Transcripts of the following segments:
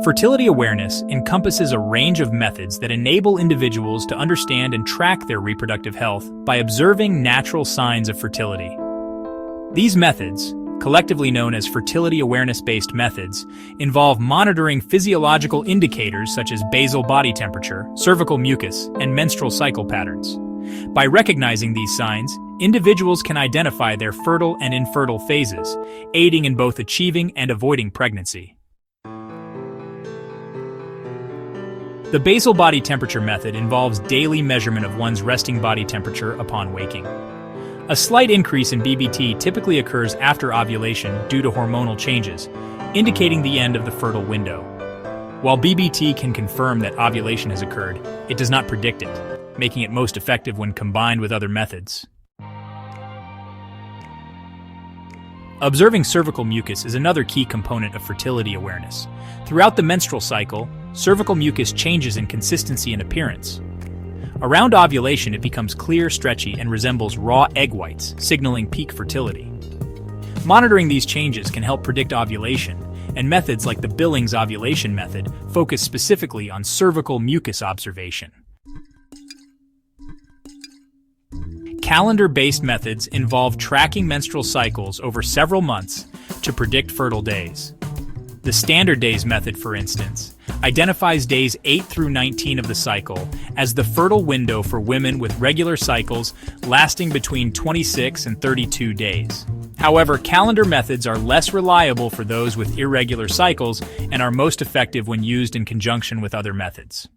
Fertility awareness encompasses a range of methods that enable individuals to understand and track their reproductive health by observing natural signs of fertility. These methods, collectively known as fertility awareness-based methods, involve monitoring physiological indicators such as basal body temperature, cervical mucus, and menstrual cycle patterns. By recognizing these signs, individuals can identify their fertile and infertile phases, aiding in both achieving and avoiding pregnancy. The basal body temperature method involves daily measurement of one's resting body temperature upon waking. A slight increase in BBT typically occurs after ovulation due to hormonal changes, indicating the end of the fertile window. While BBT can confirm that ovulation has occurred, it does not predict it, making it most effective when combined with other methods. Observing cervical mucus is another key component of fertility awareness. Throughout the menstrual cycle, cervical mucus changes in consistency and appearance. Around ovulation, it becomes clear, stretchy, and resembles raw egg whites, signaling peak fertility. Monitoring these changes can help predict ovulation, and methods like the Billings ovulation method focus specifically on cervical mucus observation. Calendar-based methods involve tracking menstrual cycles over several months to predict fertile days. The standard days method, for instance, identifies days 8 through 19 of the cycle as the fertile window for women with regular cycles lasting between 26 and 32 days. However, calendar methods are less reliable for those with irregular cycles and are most effective when used in conjunction with other methods.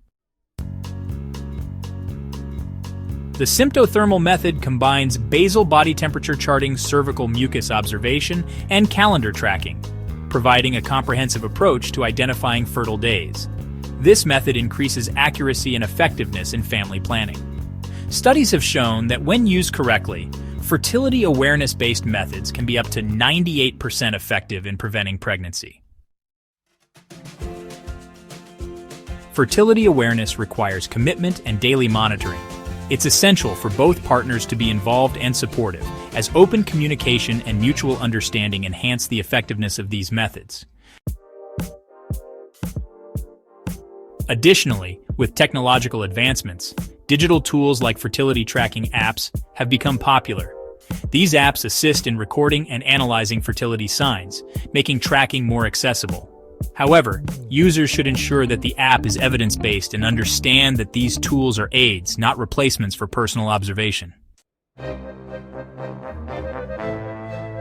The symptothermal method combines basal body temperature charting, cervical mucus observation, and calendar tracking, providing a comprehensive approach to identifying fertile days. This method increases accuracy and effectiveness in family planning. Studies have shown that when used correctly, fertility awareness-based methods can be up to 98% effective in preventing pregnancy. Fertility awareness requires commitment and daily monitoring. It's essential for both partners to be involved and supportive, as open communication and mutual understanding enhance the effectiveness of these methods. Additionally, with technological advancements, digital tools like fertility tracking apps have become popular. These apps assist in recording and analyzing fertility signs, making tracking more accessible. However, users should ensure that the app is evidence-based and understand that these tools are aids, not replacements for personal observation.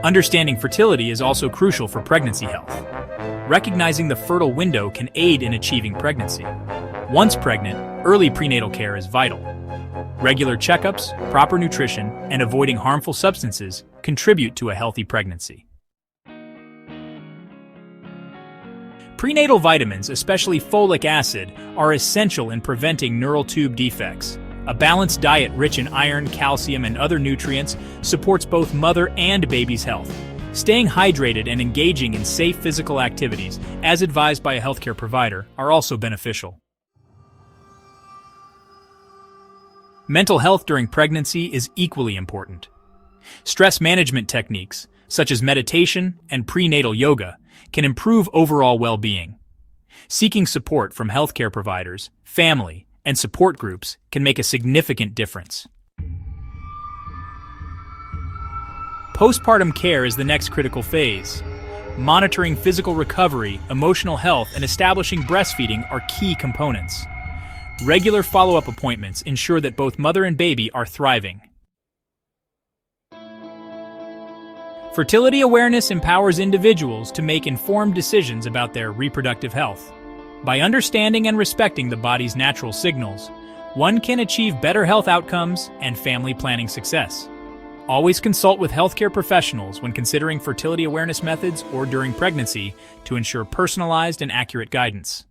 Understanding fertility is also crucial for pregnancy health. Recognizing the fertile window can aid in achieving pregnancy. Once pregnant, early prenatal care is vital. Regular checkups, proper nutrition, and avoiding harmful substances contribute to a healthy pregnancy. Prenatal vitamins, especially folic acid, are essential in preventing neural tube defects. A balanced diet rich in iron, calcium, and other nutrients supports both mother and baby's health. Staying hydrated and engaging in safe physical activities, as advised by a healthcare provider, are also beneficial. Mental health during pregnancy is equally important. Stress management techniques, such as meditation and prenatal yoga, can improve overall well-being. Seeking support from healthcare providers, family, and support groups can make a significant difference. Postpartum care is the next critical phase. Monitoring physical recovery, emotional health, and establishing breastfeeding are key components. Regular follow-up appointments ensure that both mother and baby are thriving. Fertility awareness empowers individuals to make informed decisions about their reproductive health. By understanding and respecting the body's natural signals, one can achieve better health outcomes and family planning success. Always consult with healthcare professionals when considering fertility awareness methods or during pregnancy to ensure personalized and accurate guidance.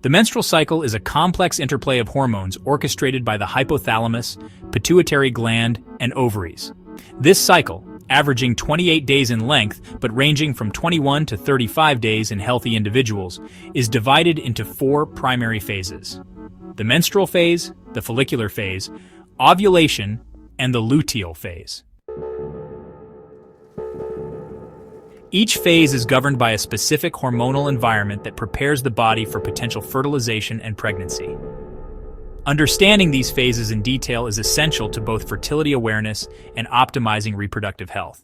The menstrual cycle is a complex interplay of hormones orchestrated by the hypothalamus, pituitary gland, and ovaries. This cycle, averaging 28 days in length but ranging from 21 to 35 days in healthy individuals, is divided into 4 primary phases: the menstrual phase, the follicular phase, ovulation, and the luteal phase. Each phase is governed by a specific hormonal environment that prepares the body for potential fertilization and pregnancy. Understanding these phases in detail is essential to both fertility awareness and optimizing reproductive health.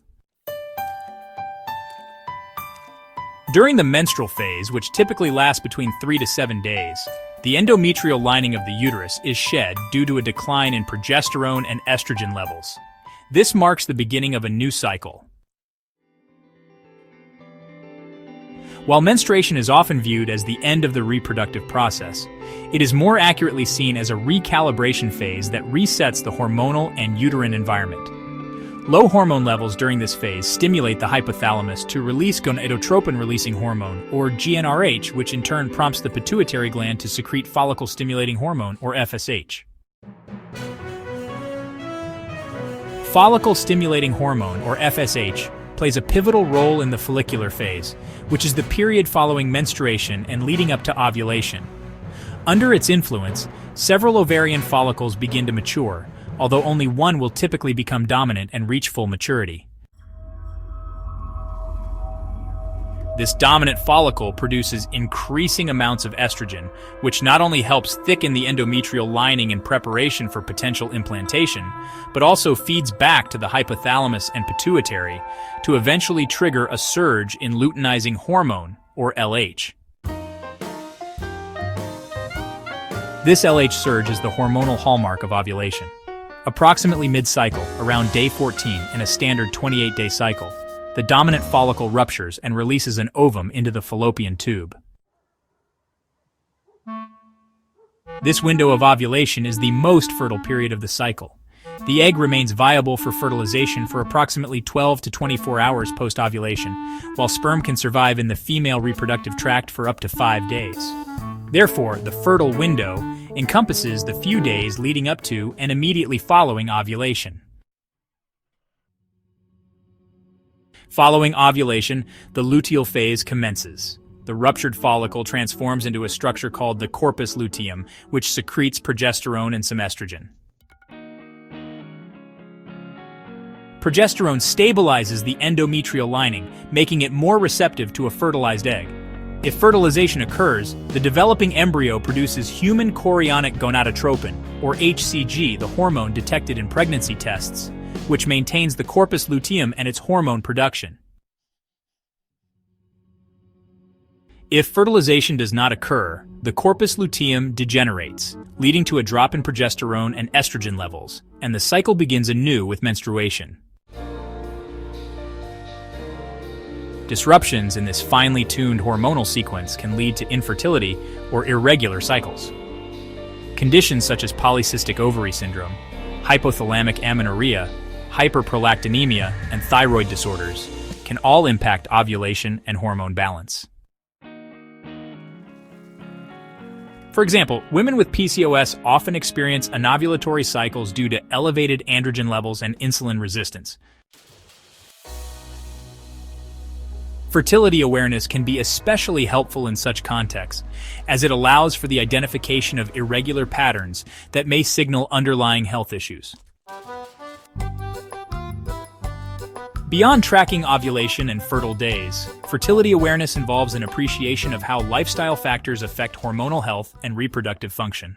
During the menstrual phase, which typically lasts between 3 to 7 days, the endometrial lining of the uterus is shed due to a decline in progesterone and estrogen levels. This marks the beginning of a new cycle. While menstruation is often viewed as the end of the reproductive process, it is more accurately seen as a recalibration phase that resets the hormonal and uterine environment. Low hormone levels during this phase stimulate the hypothalamus to release gonadotropin-releasing hormone, or GnRH, which in turn prompts the pituitary gland to secrete follicle-stimulating hormone, or FSH. Follicle-stimulating hormone, or FSH, plays a pivotal role in the follicular phase, which is the period following menstruation and leading up to ovulation. Under its influence, several ovarian follicles begin to mature, although only one will typically become dominant and reach full maturity. This dominant follicle produces increasing amounts of estrogen, which not only helps thicken the endometrial lining in preparation for potential implantation, but also feeds back to the hypothalamus and pituitary to eventually trigger a surge in luteinizing hormone, or LH. This LH surge is the hormonal hallmark of ovulation. Approximately mid-cycle, around day 14 in a standard 28-day cycle, the dominant follicle ruptures and releases an ovum into the fallopian tube. This window of ovulation is the most fertile period of the cycle. The egg remains viable for fertilization for approximately 12 to 24 hours post-ovulation, while sperm can survive in the female reproductive tract for up to 5 days. Therefore, the fertile window encompasses the few days leading up to and immediately following ovulation. Following ovulation, the luteal phase commences. The ruptured follicle transforms into a structure called the corpus luteum, which secretes progesterone and some estrogen. Progesterone stabilizes the endometrial lining, making it more receptive to a fertilized egg. If fertilization occurs, the developing embryo produces human chorionic gonadotropin, or HCG, the hormone detected in pregnancy tests, which maintains the corpus luteum and its hormone production. If fertilization does not occur, the corpus luteum degenerates, leading to a drop in progesterone and estrogen levels, and the cycle begins anew with menstruation. Disruptions in this finely tuned hormonal sequence can lead to infertility or irregular cycles. Conditions such as polycystic ovary syndrome, hypothalamic amenorrhea, hyperprolactinemia, and thyroid disorders can all impact ovulation and hormone balance. For example, women with PCOS often experience anovulatory cycles due to elevated androgen levels and insulin resistance. Fertility awareness can be especially helpful in such contexts, as it allows for the identification of irregular patterns that may signal underlying health issues. Beyond tracking ovulation and fertile days, fertility awareness involves an appreciation of how lifestyle factors affect hormonal health and reproductive function.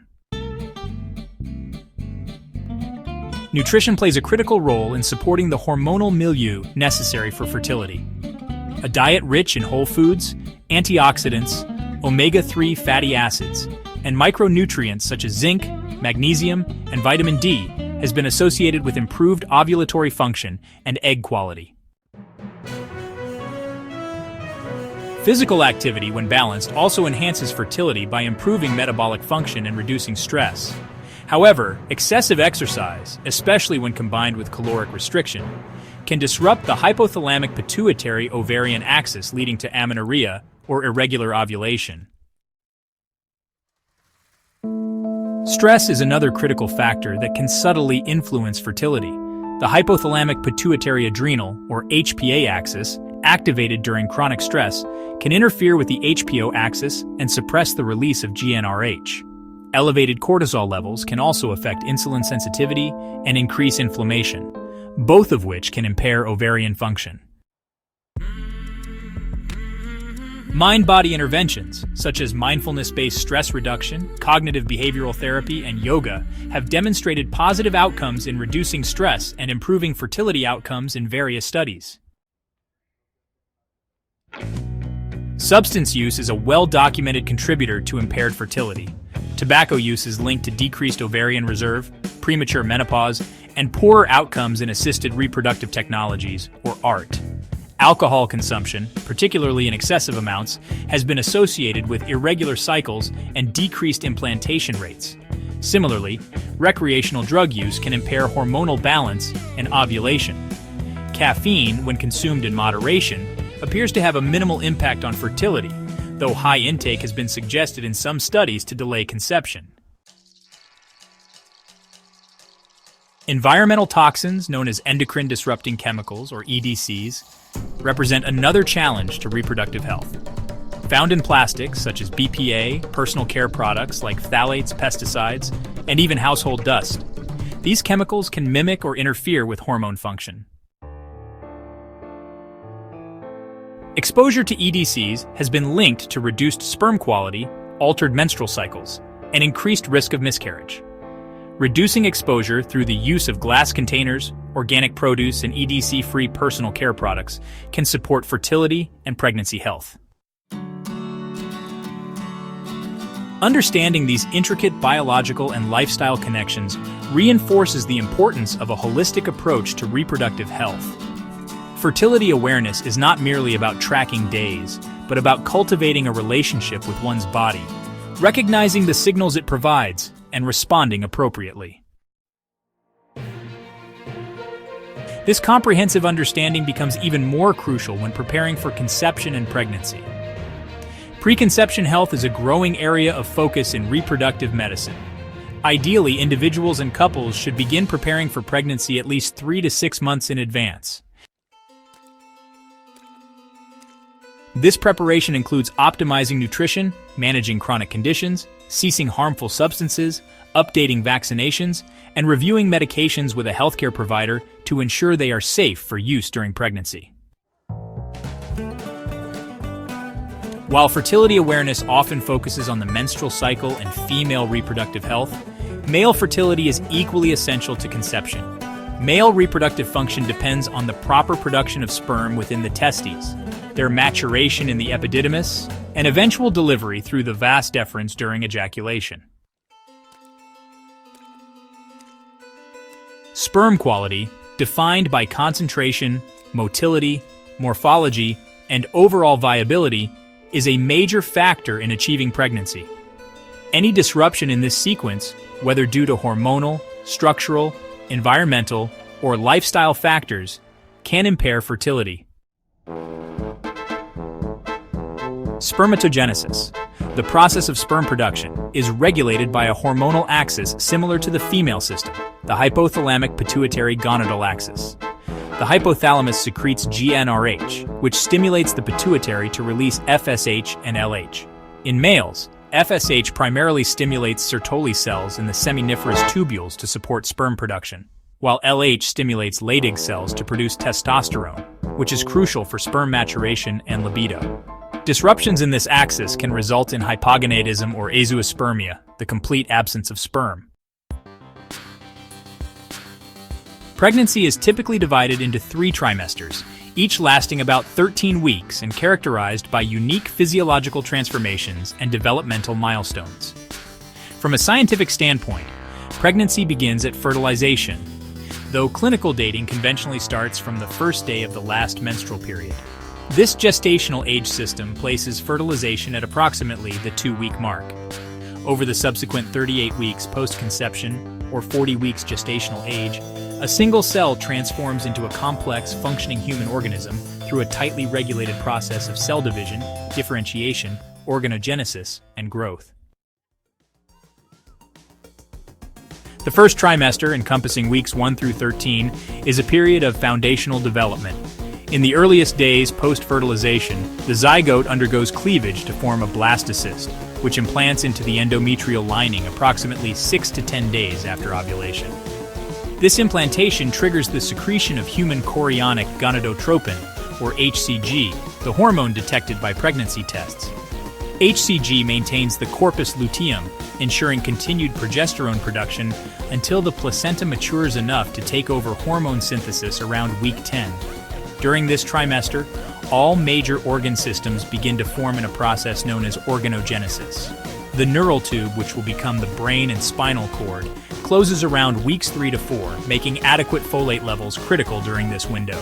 Nutrition plays a critical role in supporting the hormonal milieu necessary for fertility. A diet rich in whole foods, antioxidants, omega-3 fatty acids, and micronutrients such as zinc, magnesium, and vitamin D has been associated with improved ovulatory function and egg quality. Physical activity, when balanced, also enhances fertility by improving metabolic function and reducing stress. However, excessive exercise, especially when combined with caloric restriction, can disrupt the hypothalamic pituitary ovarian axis, leading to amenorrhea or irregular ovulation. Stress is another critical factor that can subtly influence fertility. The hypothalamic pituitary adrenal, or HPA axis, activated during chronic stress, can interfere with the HPO axis and suppress the release of GnRH. Elevated cortisol levels can also affect insulin sensitivity and increase inflammation, both of which can impair ovarian function. Mind-body interventions, such as mindfulness-based stress reduction, cognitive behavioral therapy, and yoga, have demonstrated positive outcomes in reducing stress and improving fertility outcomes in various studies. Substance use is a well-documented contributor to impaired fertility. Tobacco use is linked to decreased ovarian reserve, premature menopause, and poorer outcomes in assisted reproductive technologies, or ART. Alcohol consumption, particularly in excessive amounts, has been associated with irregular cycles and decreased implantation rates. Similarly, recreational drug use can impair hormonal balance and ovulation. Caffeine, when consumed in moderation, appears to have a minimal impact on fertility, though high intake has been suggested in some studies to delay conception. Environmental toxins, known as endocrine-disrupting chemicals, or EDCs, represent another challenge to reproductive health. Found in plastics such as BPA, personal care products like phthalates, pesticides, and even household dust, these chemicals can mimic or interfere with hormone function. Exposure to EDCs has been linked to reduced sperm quality, altered menstrual cycles, and increased risk of miscarriage. Reducing exposure through the use of glass containers, organic produce, and EDC-free personal care products can support fertility and pregnancy health. Understanding these intricate biological and lifestyle connections reinforces the importance of a holistic approach to reproductive health. Fertility awareness is not merely about tracking days, but about cultivating a relationship with one's body, recognizing the signals it provides, and responding appropriately. This comprehensive understanding becomes even more crucial when preparing for conception and pregnancy. Preconception health is a growing area of focus in reproductive medicine. Ideally, individuals and couples should begin preparing for pregnancy at least 3 to 6 months in advance. This preparation includes optimizing nutrition, managing chronic conditions, ceasing harmful substances, updating vaccinations, and reviewing medications with a healthcare provider to ensure they are safe for use during pregnancy. While fertility awareness often focuses on the menstrual cycle and female reproductive health, male fertility is equally essential to conception. Male reproductive function depends on the proper production of sperm within the testes, their maturation in the epididymis, and eventual delivery through the vas deferens during ejaculation. Sperm quality, defined by concentration, motility, morphology, and overall viability, is a major factor in achieving pregnancy. Any disruption in this sequence, whether due to hormonal, structural, environmental, or lifestyle factors, can impair fertility. Spermatogenesis, the process of sperm production, is regulated by a hormonal axis similar to the female system, the hypothalamic-pituitary-gonadal axis. The hypothalamus secretes GnRH, which stimulates the pituitary to release FSH and LH. In males, FSH primarily stimulates Sertoli cells in the seminiferous tubules to support sperm production, while LH stimulates Leydig cells to produce testosterone, which is crucial for sperm maturation and libido. Disruptions in this axis can result in hypogonadism or azoospermia, the complete absence of sperm. Pregnancy is typically divided into 3 trimesters, each lasting about 13 weeks and characterized by unique physiological transformations and developmental milestones. From a scientific standpoint, pregnancy begins at fertilization, though clinical dating conventionally starts from the first day of the last menstrual period. This gestational age system places fertilization at approximately the 2-week mark. Over the subsequent 38 weeks post-conception, or 40 weeks gestational age, a single cell transforms into a complex, functioning human organism through a tightly regulated process of cell division, differentiation, organogenesis, and growth. The first trimester, encompassing weeks 1 through 13, is a period of foundational development. In the earliest days post-fertilization, the zygote undergoes cleavage to form a blastocyst, which implants into the endometrial lining approximately 6 to 10 days after ovulation. This implantation triggers the secretion of human chorionic gonadotropin, or HCG, the hormone detected by pregnancy tests. HCG maintains the corpus luteum, ensuring continued progesterone production until the placenta matures enough to take over hormone synthesis around week 10. During this trimester, all major organ systems begin to form in a process known as organogenesis. The neural tube, which will become the brain and spinal cord, closes around weeks 3 to 4, making adequate folate levels critical during this window.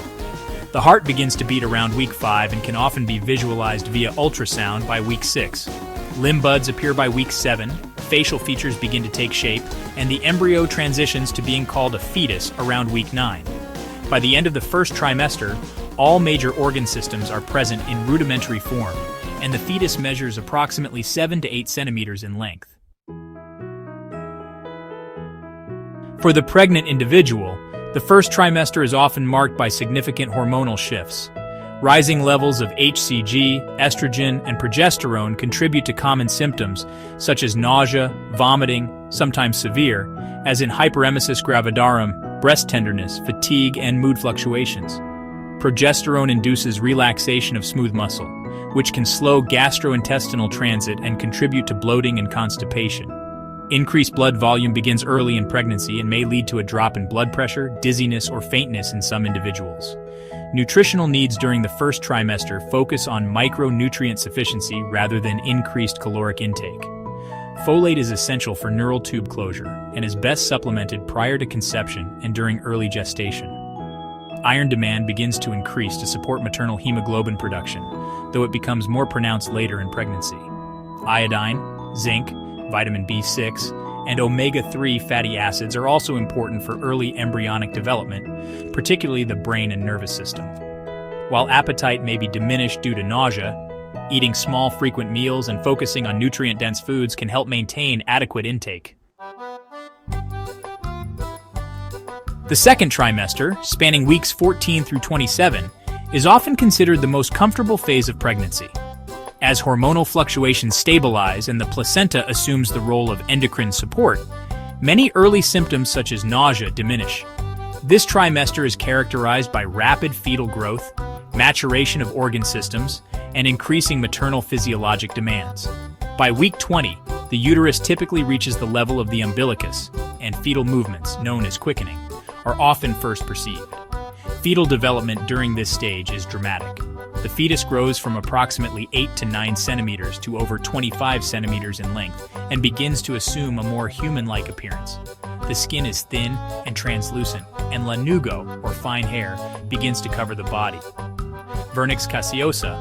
The heart begins to beat around week 5 and can often be visualized via ultrasound by week 6. Limb buds appear by week 7, facial features begin to take shape, and the embryo transitions to being called a fetus around week 9. By the end of the first trimester, all major organ systems are present in rudimentary form, and the fetus measures approximately 7 to 8 centimeters in length. For the pregnant individual, the first trimester is often marked by significant hormonal shifts. Rising levels of HCG, estrogen, and progesterone contribute to common symptoms such as nausea, vomiting, sometimes severe, as in hyperemesis gravidarum, breast tenderness, fatigue, and mood fluctuations. Progesterone induces relaxation of smooth muscle, which can slow gastrointestinal transit and contribute to bloating and constipation. Increased blood volume begins early in pregnancy and may lead to a drop in blood pressure, dizziness, or faintness in some individuals. Nutritional needs during the first trimester focus on micronutrient sufficiency rather than increased caloric intake. Folate is essential for neural tube closure and is best supplemented prior to conception and during early gestation. Iron demand begins to increase to support maternal hemoglobin production, though it becomes more pronounced later in pregnancy. Iodine, zinc, vitamin B6, and omega-3 fatty acids are also important for early embryonic development, particularly the brain and nervous system. While appetite may be diminished due to nausea, eating small, frequent meals and focusing on nutrient-dense foods can help maintain adequate intake. The second trimester, spanning weeks 14 through 27, is often considered the most comfortable phase of pregnancy. As hormonal fluctuations stabilize and the placenta assumes the role of endocrine support, many early symptoms such as nausea diminish. This trimester is characterized by rapid fetal growth, maturation of organ systems, and increasing maternal physiologic demands. By week 20, the uterus typically reaches the level of the umbilicus, and fetal movements, known as quickening, are often first perceived. Fetal development during this stage is dramatic. The fetus grows from approximately 8 to 9 centimeters to over 25 centimeters in length and begins to assume a more human-like appearance. The skin is thin and translucent, and lanugo, or fine hair, begins to cover the body. Vernix caseosa,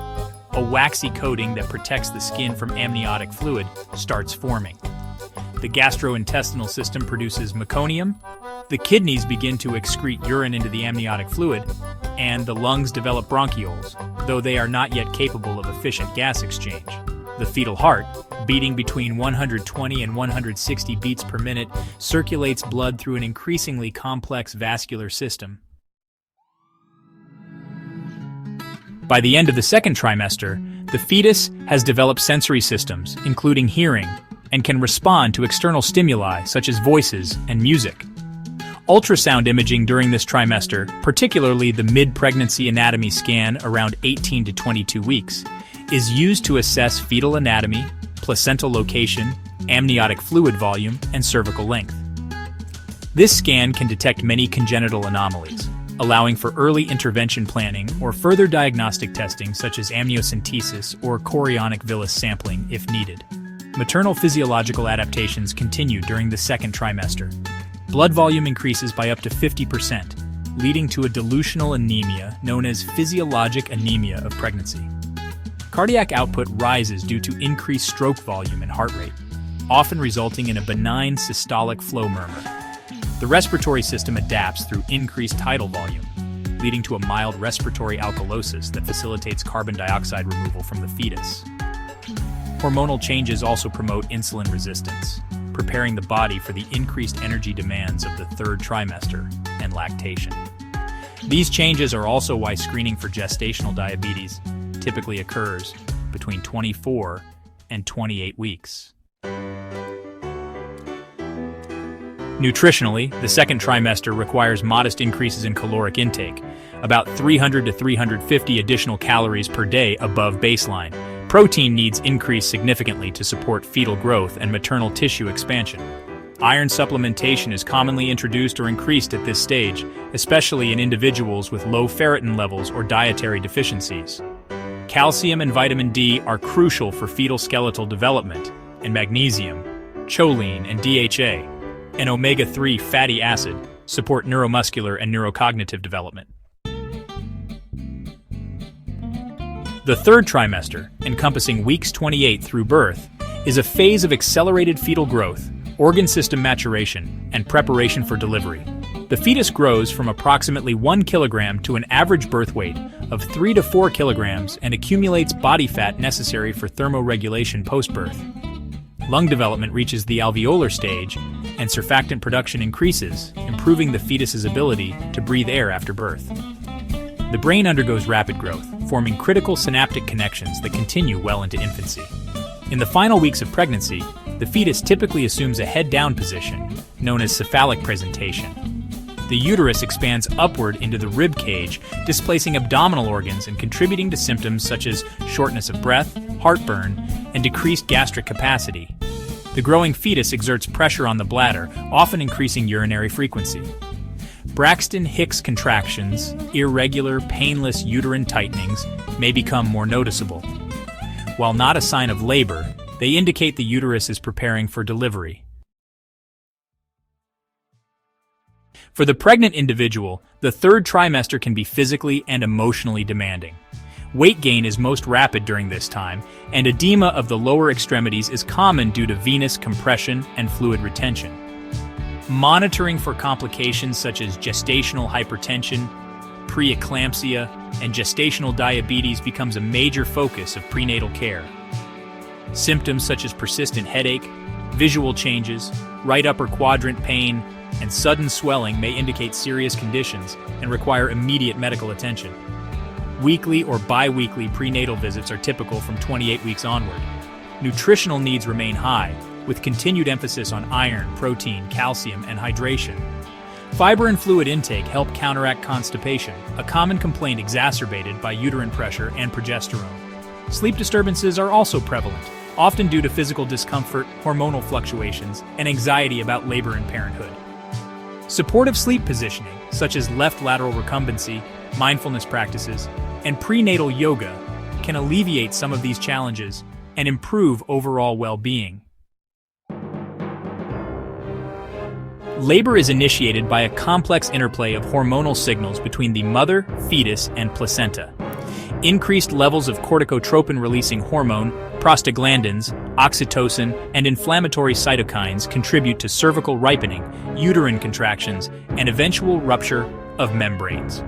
a waxy coating that protects the skin from amniotic fluid, starts forming. The gastrointestinal system produces meconium, the kidneys begin to excrete urine into the amniotic fluid, and the lungs develop bronchioles, though they are not yet capable of efficient gas exchange. The fetal heart, beating between 120 and 160 beats per minute, circulates blood through an increasingly complex vascular system. By the end of the second trimester, the fetus has developed sensory systems, including hearing, and can respond to external stimuli such as voices and music. Ultrasound imaging during this trimester, particularly the mid-pregnancy anatomy scan around 18 to 22 weeks, is used to assess fetal anatomy, placental location, amniotic fluid volume, and cervical length. This scan can detect many congenital anomalies, allowing for early intervention planning or further diagnostic testing such as amniocentesis or chorionic villus sampling if needed. Maternal physiological adaptations continue during the second trimester. Blood volume increases by up to 50%, leading to a dilutional anemia known as physiologic anemia of pregnancy. Cardiac output rises due to increased stroke volume and heart rate, often resulting in a benign systolic flow murmur. The respiratory system adapts through increased tidal volume, leading to a mild respiratory alkalosis that facilitates carbon dioxide removal from the fetus. Hormonal changes also promote insulin resistance, preparing the body for the increased energy demands of the third trimester and lactation. These changes are also why screening for gestational diabetes typically occurs between 24 and 28 weeks. Nutritionally, the second trimester requires modest increases in caloric intake, about 300 to 350 additional calories per day above baseline. Protein needs increase significantly to support fetal growth and maternal tissue expansion. Iron supplementation is commonly introduced or increased at this stage, especially in individuals with low ferritin levels or dietary deficiencies. Calcium and vitamin D are crucial for fetal skeletal development, and magnesium, choline, and DHA, and omega-3 fatty acid support neuromuscular and neurocognitive development. The third trimester, encompassing weeks 28 through birth, is a phase of accelerated fetal growth, organ system maturation, and preparation for delivery. The fetus grows from approximately 1 kilogram to an average birth weight of 3 to 4 kilograms and accumulates body fat necessary for thermoregulation post-birth. Lung development reaches the alveolar stage, and surfactant production increases, improving the fetus's ability to breathe air after birth. The brain undergoes rapid growth, forming critical synaptic connections that continue well into infancy. In the final weeks of pregnancy, the fetus typically assumes a head-down position, known as cephalic presentation. The uterus expands upward into the rib cage, displacing abdominal organs and contributing to symptoms such as shortness of breath, heartburn, and decreased gastric capacity. The growing fetus exerts pressure on the bladder, often increasing urinary frequency. Braxton Hicks contractions, irregular, painless uterine tightenings, may become more noticeable. While not a sign of labor, they indicate the uterus is preparing for delivery. For the pregnant individual, the third trimester can be physically and emotionally demanding. Weight gain is most rapid during this time, and edema of the lower extremities is common due to venous compression and fluid retention. Monitoring for complications such as gestational hypertension, preeclampsia, and gestational diabetes becomes a major focus of prenatal care. Symptoms such as persistent headache, visual changes, right upper quadrant pain, and sudden swelling may indicate serious conditions and require immediate medical attention. Weekly or bi-weekly prenatal visits are typical from 28 weeks onward. Nutritional needs remain high, with continued emphasis on iron, protein, calcium, and hydration. Fiber and fluid intake help counteract constipation, a common complaint exacerbated by uterine pressure and progesterone. Sleep disturbances are also prevalent, often due to physical discomfort, hormonal fluctuations, and anxiety about labor and parenthood. Supportive sleep positioning, such as left lateral recumbency, mindfulness practices, and prenatal yoga, can alleviate some of these challenges and improve overall well-being. Labor is initiated by a complex interplay of hormonal signals between the mother, fetus, and placenta. Increased levels of corticotropin-releasing hormone, prostaglandins, oxytocin, and inflammatory cytokines contribute to cervical ripening, uterine contractions, and eventual rupture of membranes.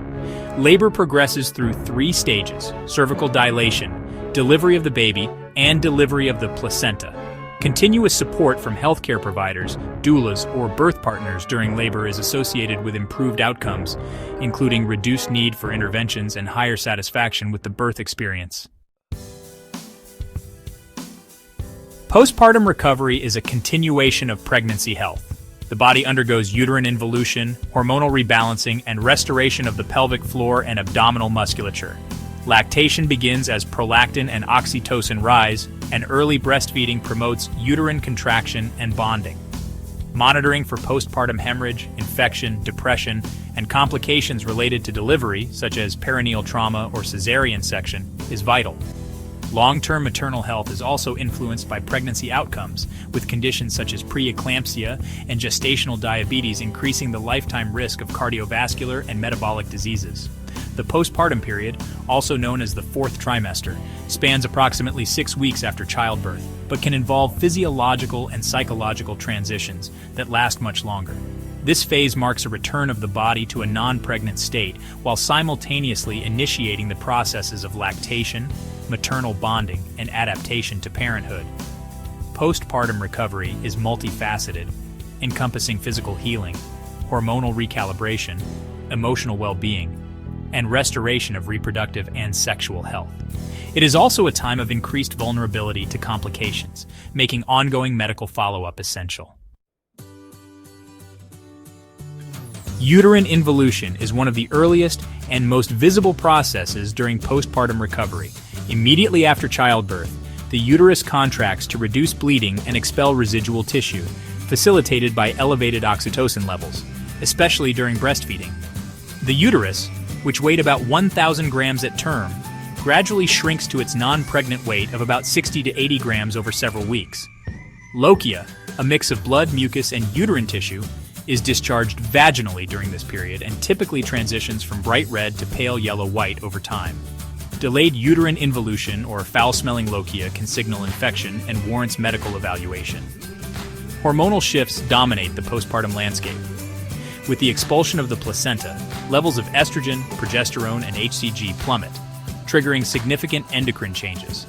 Labor progresses through 3 stages: cervical dilation, delivery of the baby, and delivery of the placenta. Continuous support from healthcare providers, doulas, or birth partners during labor is associated with improved outcomes, including reduced need for interventions and higher satisfaction with the birth experience. Postpartum recovery is a continuation of pregnancy health. The body undergoes uterine involution, hormonal rebalancing, and restoration of the pelvic floor and abdominal musculature. Lactation begins as prolactin and oxytocin rise, and early breastfeeding promotes uterine contraction and bonding. Monitoring for postpartum hemorrhage, infection, depression, and complications related to delivery, such as perineal trauma or cesarean section, is vital. Long-term maternal health is also influenced by pregnancy outcomes, with conditions such as preeclampsia and gestational diabetes increasing the lifetime risk of cardiovascular and metabolic diseases. The postpartum period, also known as the 4th trimester, spans approximately 6 weeks after childbirth, but can involve physiological and psychological transitions that last much longer. This phase marks a return of the body to a non-pregnant state, while simultaneously initiating the processes of lactation, maternal bonding, and adaptation to parenthood. Postpartum recovery is multifaceted, encompassing physical healing, hormonal recalibration, emotional well-being, and restoration of reproductive and sexual health. It is also a time of increased vulnerability to complications, making ongoing medical follow-up essential. Uterine involution is one of the earliest and most visible processes during postpartum recovery. Immediately after childbirth, the uterus contracts to reduce bleeding and expel residual tissue, facilitated by elevated oxytocin levels, especially during breastfeeding. The uterus, which weighed about 1,000 grams at term, gradually shrinks to its non-pregnant weight of about 60 to 80 grams over several weeks. Lochia, a mix of blood, mucus, and uterine tissue, is discharged vaginally during this period and typically transitions from bright red to pale yellow-white over time. Delayed uterine involution or foul-smelling lochia can signal infection and warrants medical evaluation. Hormonal shifts dominate the postpartum landscape. With the expulsion of the placenta, levels of estrogen, progesterone, and HCG plummet, triggering significant endocrine changes.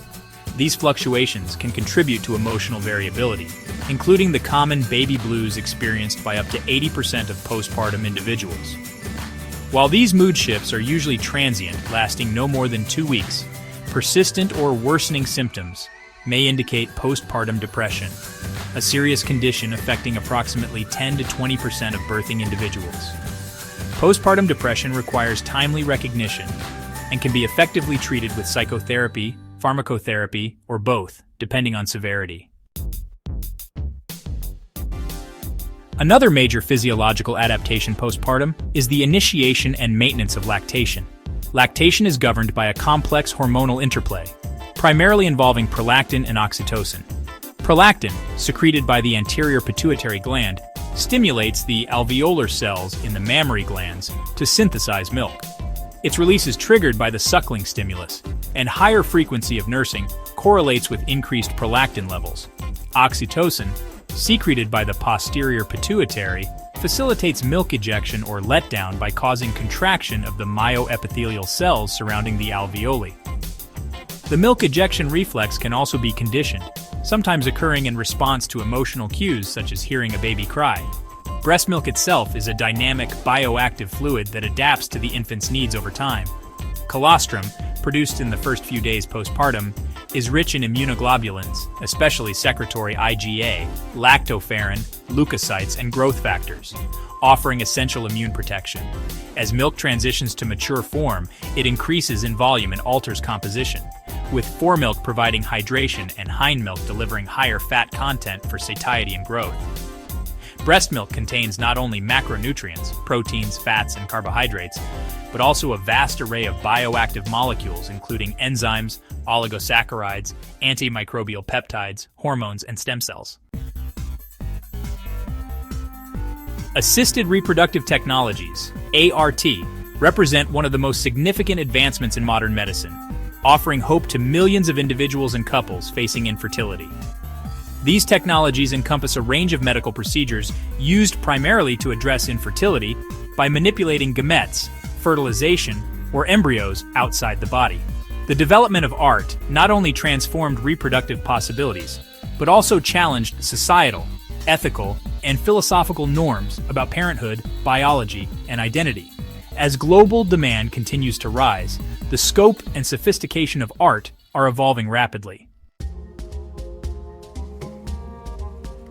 These fluctuations can contribute to emotional variability, including the common baby blues experienced by up to 80% of postpartum individuals. While these mood shifts are usually transient, lasting no more than 2 weeks, persistent or worsening symptoms may indicate postpartum depression, a serious condition affecting approximately 10 to 20% of birthing individuals. Postpartum depression requires timely recognition and can be effectively treated with psychotherapy, pharmacotherapy, or both, depending on severity. Another major physiological adaptation postpartum is the initiation and maintenance of lactation. Lactation is governed by a complex hormonal interplay, primarily involving prolactin and oxytocin. Prolactin, secreted by the anterior pituitary gland, stimulates the alveolar cells in the mammary glands to synthesize milk. Its release is triggered by the suckling stimulus, and higher frequency of nursing correlates with increased prolactin levels. Oxytocin, secreted by the posterior pituitary, facilitates milk ejection or letdown by causing contraction of the myoepithelial cells surrounding the alveoli. The milk ejection reflex can also be conditioned, sometimes occurring in response to emotional cues such as hearing a baby cry. Breast milk itself is a dynamic, bioactive fluid that adapts to the infant's needs over time. Colostrum, produced in the first few days postpartum, is rich in immunoglobulins, especially secretory IgA, lactoferrin, leukocytes, and growth factors, offering essential immune protection. As milk transitions to mature form, it increases in volume and alters composition, with foremilk providing hydration and hindmilk delivering higher fat content for satiety and growth. Breast milk contains not only macronutrients, proteins, fats, and carbohydrates, but also a vast array of bioactive molecules including enzymes, oligosaccharides, antimicrobial peptides, hormones, and stem cells. Assisted reproductive technologies, ART, represent one of the most significant advancements in modern medicine, offering hope to millions of individuals and couples facing infertility. These technologies encompass a range of medical procedures used primarily to address infertility by manipulating gametes, fertilization, or embryos outside the body. The development of ART not only transformed reproductive possibilities, but also challenged societal, ethical, and philosophical norms about parenthood, biology, and identity. As global demand continues to rise, the scope and sophistication of ART are evolving rapidly.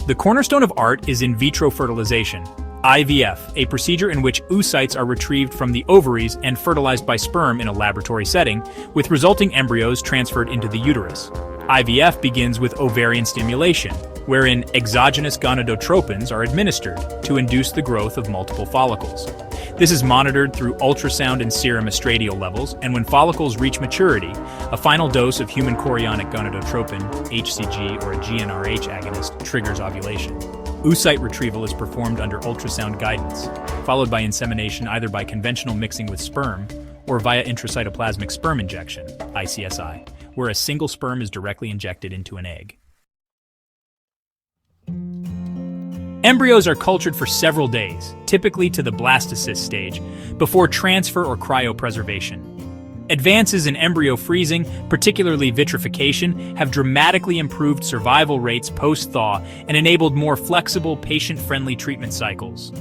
The cornerstone of ART is in vitro fertilization, IVF, a procedure in which oocytes are retrieved from the ovaries and fertilized by sperm in a laboratory setting, with resulting embryos transferred into the uterus. IVF begins with ovarian stimulation, wherein exogenous gonadotropins are administered to induce the growth of multiple follicles. This is monitored through ultrasound and serum estradiol levels, and when follicles reach maturity, a final dose of human chorionic gonadotropin, HCG, or a GnRH agonist triggers ovulation. Oocyte retrieval is performed under ultrasound guidance, followed by insemination either by conventional mixing with sperm or via intracytoplasmic sperm injection, ICSI, where a single sperm is directly injected into an egg. Embryos are cultured for several days, typically to the blastocyst stage, before transfer or cryopreservation. Advances in embryo freezing, particularly vitrification, have dramatically improved survival rates post-thaw and enabled more flexible, patient-friendly treatment cycles.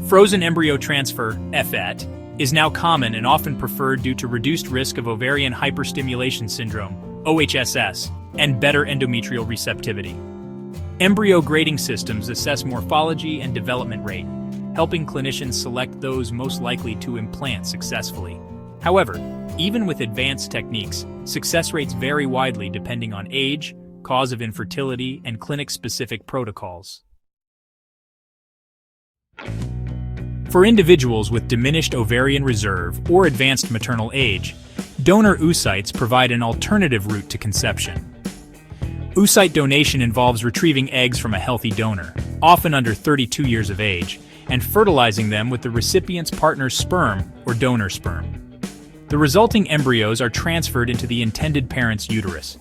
Frozen embryo transfer, FAT, is now common and often preferred due to reduced risk of ovarian hyperstimulation syndrome, OHSS, and better endometrial receptivity. Embryo grading systems assess morphology and development rate, helping clinicians select those most likely to implant successfully. However, even with advanced techniques, success rates vary widely depending on age, cause of infertility, and clinic-specific protocols. For individuals with diminished ovarian reserve or advanced maternal age, donor oocytes provide an alternative route to conception. Oocyte donation involves retrieving eggs from a healthy donor, often under 32 years of age, and fertilizing them with the recipient's partner's sperm or donor sperm. The resulting embryos are transferred into the intended parent's uterus.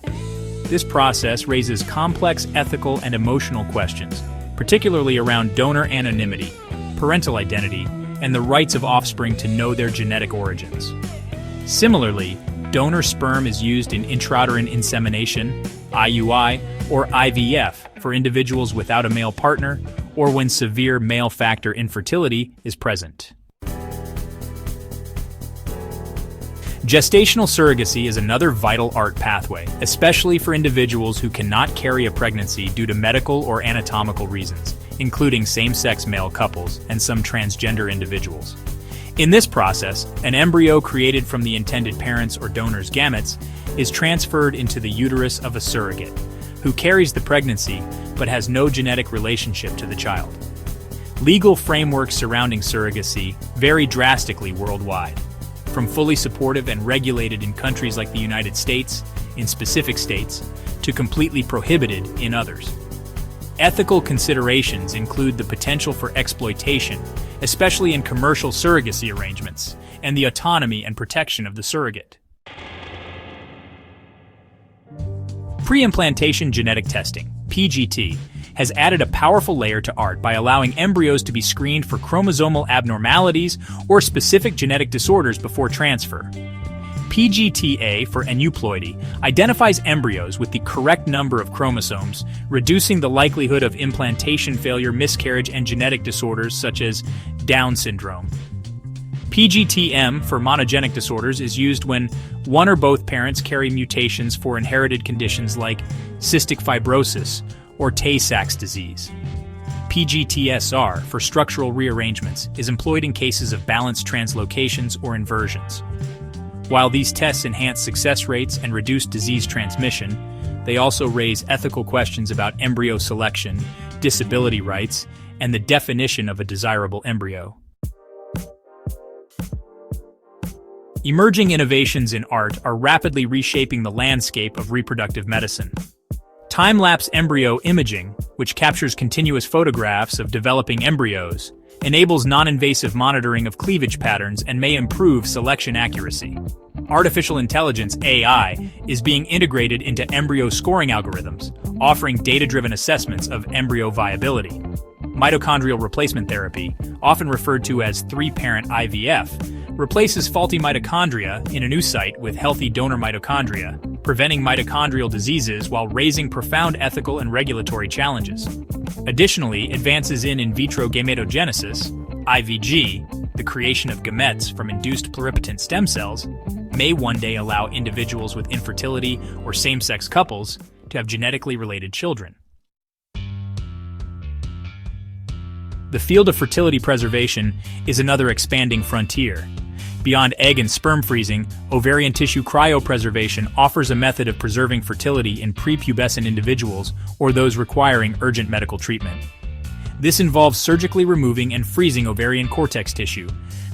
This process raises complex ethical and emotional questions, particularly around donor anonymity, parental identity, and the rights of offspring to know their genetic origins. Similarly, donor sperm is used in intrauterine insemination, IUI, or IVF for individuals without a male partner or when severe male factor infertility is present. Gestational surrogacy is another vital ART pathway, especially for individuals who cannot carry a pregnancy due to medical or anatomical reasons, including same-sex male couples and some transgender individuals. In this process, an embryo created from the intended parent's or donor's gametes is transferred into the uterus of a surrogate, who carries the pregnancy but has no genetic relationship to the child. Legal frameworks surrounding surrogacy vary drastically worldwide, from fully supportive and regulated in countries like the United States, in specific states, to completely prohibited in others. Ethical considerations include the potential for exploitation, especially in commercial surrogacy arrangements, and the autonomy and protection of the surrogate. Pre-implantation genetic testing, PGT, has added a powerful layer to ART by allowing embryos to be screened for chromosomal abnormalities or specific genetic disorders before transfer. PGTA for aneuploidy identifies embryos with the correct number of chromosomes, reducing the likelihood of implantation failure, miscarriage, and genetic disorders such as Down syndrome. PGTM for monogenic disorders is used when one or both parents carry mutations for inherited conditions like cystic fibrosis or Tay-Sachs disease. PGTSR for structural rearrangements is employed in cases of balanced translocations or inversions. While these tests enhance success rates and reduce disease transmission, they also raise ethical questions about embryo selection, disability rights, and the definition of a desirable embryo. Emerging innovations in ART are rapidly reshaping the landscape of reproductive medicine. Time-lapse embryo imaging, which captures continuous photographs of developing embryos, enables non-invasive monitoring of cleavage patterns and may improve selection accuracy. Artificial intelligence, AI, is being integrated into embryo scoring algorithms, offering data-driven assessments of embryo viability. Mitochondrial replacement therapy, often referred to as three-parent IVF, replaces faulty mitochondria in an oocyte with healthy donor mitochondria, preventing mitochondrial diseases while raising profound ethical and regulatory challenges. Additionally, advances in vitro gametogenesis, IVG, the creation of gametes from induced pluripotent stem cells, may one day allow individuals with infertility or same-sex couples to have genetically related children. The field of fertility preservation is another expanding frontier. Beyond egg and sperm freezing, ovarian tissue cryopreservation offers a method of preserving fertility in prepubescent individuals or those requiring urgent medical treatment. This involves surgically removing and freezing ovarian cortex tissue,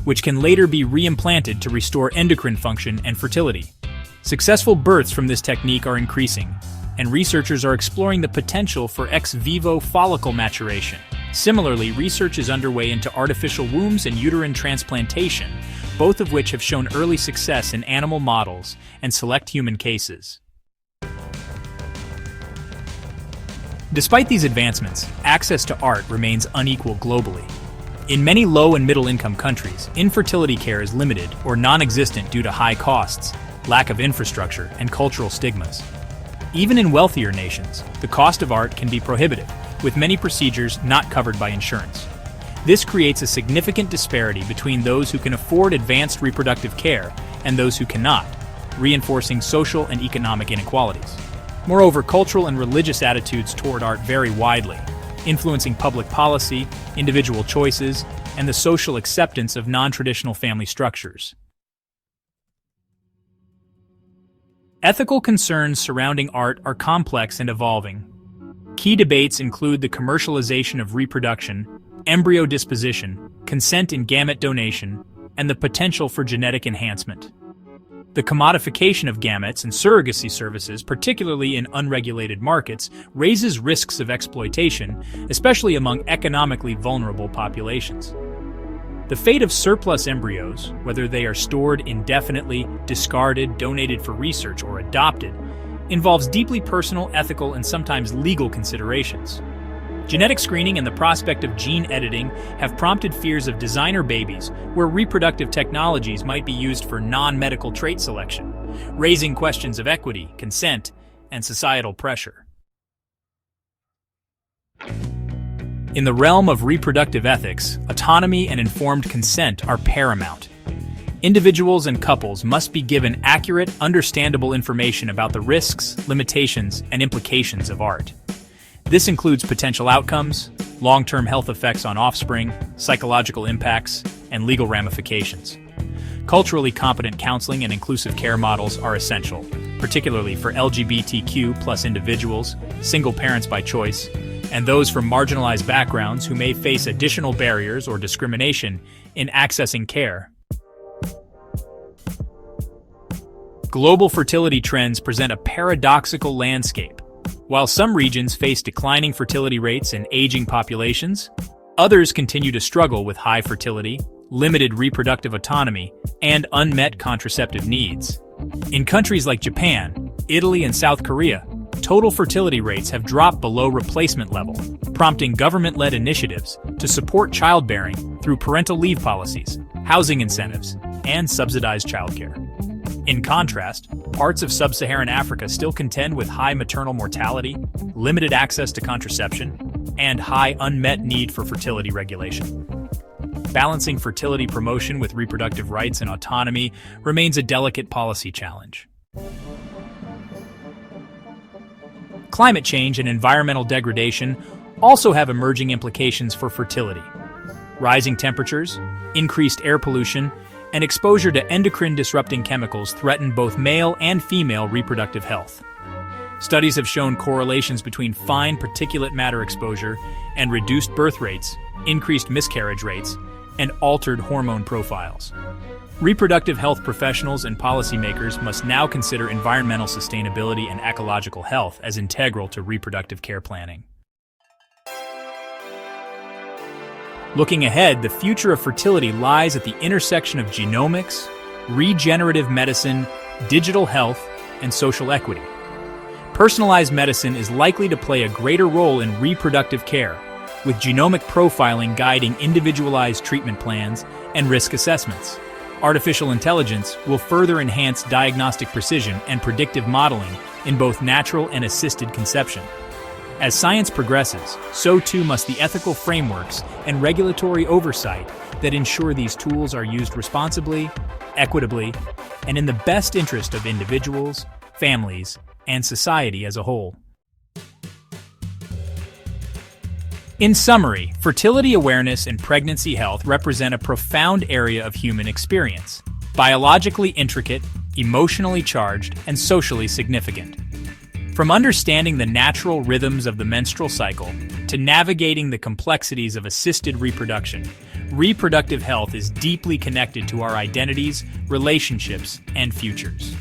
which can later be reimplanted to restore endocrine function and fertility. Successful births from this technique are increasing, and researchers are exploring the potential for ex vivo follicle maturation. Similarly, research is underway into artificial wombs and uterine transplantation, both of which have shown early success in animal models and select human cases. Despite these advancements, access to ART remains unequal globally. In many low and middle-income countries, infertility care is limited or non-existent due to high costs, lack of infrastructure, and cultural stigmas. Even in wealthier nations, the cost of ART can be prohibitive, with many procedures not covered by insurance. This creates a significant disparity between those who can afford advanced reproductive care and those who cannot, reinforcing social and economic inequalities. Moreover, cultural and religious attitudes toward ART vary widely, influencing public policy, individual choices, and the social acceptance of non-traditional family structures. Ethical concerns surrounding art are complex and evolving. Key debates include the commercialization of reproduction, embryo disposition, consent in gamete donation, and the potential for genetic enhancement. The commodification of gametes and surrogacy services, particularly in unregulated markets, raises risks of exploitation, especially among economically vulnerable populations. The fate of surplus embryos, whether they are stored indefinitely, discarded, donated for research, or adopted, involves deeply personal, ethical, and sometimes legal considerations. Genetic screening and the prospect of gene editing have prompted fears of designer babies, where reproductive technologies might be used for non-medical trait selection, raising questions of equity, consent, and societal pressure. In the realm of reproductive ethics, autonomy and informed consent are paramount. Individuals and couples must be given accurate, understandable information about the risks, limitations, and implications of art. This includes potential outcomes, long-term health effects on offspring, psychological impacts, and legal ramifications. Culturally competent counseling and inclusive care models are essential, particularly for LGBTQ+ individuals, single parents by choice, and those from marginalized backgrounds who may face additional barriers or discrimination in accessing care. Global fertility trends present a paradoxical landscape. While some regions face declining fertility rates and aging populations, others continue to struggle with high fertility, limited reproductive autonomy, and unmet contraceptive needs. In countries like Japan, Italy, and South Korea, total fertility rates have dropped below replacement level, prompting government-led initiatives to support childbearing through parental leave policies, housing incentives, and subsidized childcare. In contrast, parts of sub-Saharan Africa still contend with high maternal mortality, limited access to contraception, and high unmet need for fertility regulation. Balancing fertility promotion with reproductive rights and autonomy remains a delicate policy challenge. Climate change and environmental degradation also have emerging implications for fertility. Rising temperatures, increased air pollution, and exposure to endocrine-disrupting chemicals threaten both male and female reproductive health. Studies have shown correlations between fine particulate matter exposure and reduced birth rates, increased miscarriage rates, and altered hormone profiles. Reproductive health professionals and policymakers must now consider environmental sustainability and ecological health as integral to reproductive care planning. Looking ahead, the future of fertility lies at the intersection of genomics, regenerative medicine, digital health, and social equity. Personalized medicine is likely to play a greater role in reproductive care, with genomic profiling guiding individualized treatment plans and risk assessments. Artificial intelligence will further enhance diagnostic precision and predictive modeling in both natural and assisted conception. As science progresses, so too must the ethical frameworks and regulatory oversight that ensure these tools are used responsibly, equitably, and in the best interest of individuals, families, and society as a whole. In summary, fertility awareness and pregnancy health represent a profound area of human experience, biologically intricate, emotionally charged, and socially significant. From understanding the natural rhythms of the menstrual cycle to navigating the complexities of assisted reproduction, reproductive health is deeply connected to our identities, relationships, and futures.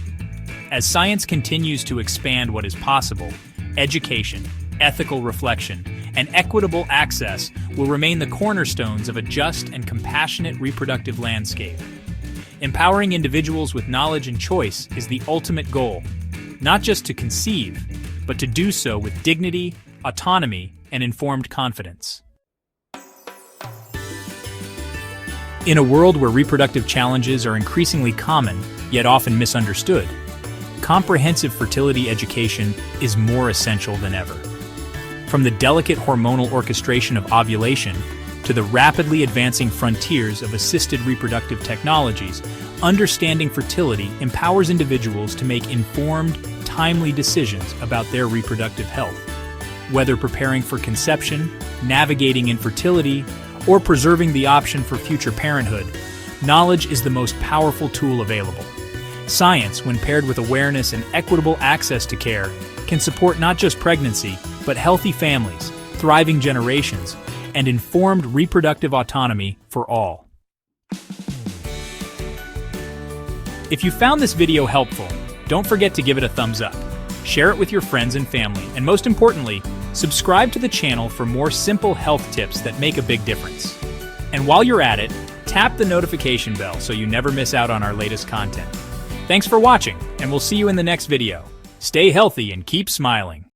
As science continues to expand what is possible, education, ethical reflection, and equitable access will remain the cornerstones of a just and compassionate reproductive landscape. Empowering individuals with knowledge and choice is the ultimate goal, not just to conceive, but to do so with dignity, autonomy, and informed confidence. In a world where reproductive challenges are increasingly common, yet often misunderstood, comprehensive fertility education is more essential than ever. From the delicate hormonal orchestration of ovulation to the rapidly advancing frontiers of assisted reproductive technologies, understanding fertility empowers individuals to make informed, timely decisions about their reproductive health. Whether preparing for conception, navigating infertility, or preserving the option for future parenthood, knowledge is the most powerful tool available. Science, when paired with awareness and equitable access to care, can support not just pregnancy, but healthy families, thriving generations, and informed reproductive autonomy for all. If you found this video helpful, don't forget to give it a thumbs up, share it with your friends and family, and most importantly, subscribe to the channel for more simple health tips that make a big difference. And while you're at it, tap the notification bell so you never miss out on our latest content. Thanks for watching, and we'll see you in the next video. Stay healthy and keep smiling.